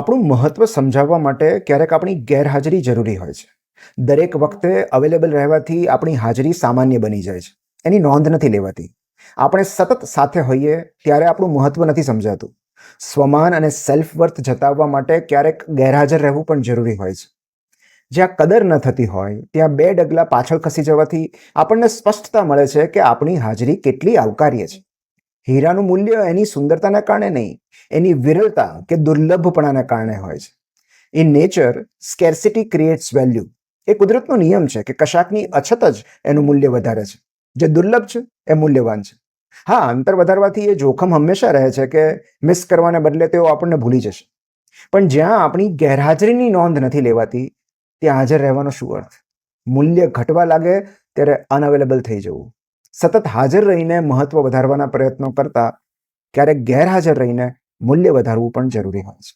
આપણું મહત્વ સમજાવવા માટે ક્યારેક આપણી ગેરહાજરી જરૂરી હોય છે. દરેક વખતે અવેલેબલ રહેવાથી આપણી હાજરી સામાન્ય બની જાય છે. એની નોંધ નથી લેવાતી. આપણે સતત સાથે હોઈએ ત્યારે આપણું મહત્વ નથી સમજાતું. સ્વમાન અને સેલ્ફ વર્થ જતાવવા માટે ક્યારેક ગેરહાજર રહેવું પણ જરૂરી હોય છે. જ્યાં કદર ન થતી હોય ત્યાં 2 ડગલા પાછળ ખસી જવાથી આપણને સ્પષ્ટતા મળે છે કે આપણી હાજરી કેટલી આવકાર્ય છે. હીરાનું મૂલ્ય એની સુંદરતાના કારણે નહીં, એની વિરળતા કે દુર્લભપણાના કારણે હોય છે. In nature, scarcity creates value. એ કુદરતનો નિયમ છે કે કશાકની અછત જ એનું મૂલ્ય વધારે છે. જે દુર્લભ છે એ મૂલ્યવાન છે. હા, અંતર વધારવાથી એ જોખમ હંમેશા રહે છે કે મિસ કરવાને બદલે તેઓ આપણને ભૂલી જશે. પણ જ્યાં આપણી ગેરહાજરીની નોંધ નથી લેવાતી ત્યાં હાજર રહેવાનો શું અર્થ? મૂલ્ય ઘટવા લાગે ત્યારે અનઅવેલેબલ થઈ જવું. સતત હાજર રહીને મહત્વ વધારવાના પ્રયત્નો કરતા ક્યારેક ગેરહાજર રહીને મૂલ્ય વધારવું પણ જરૂરી હોય છે.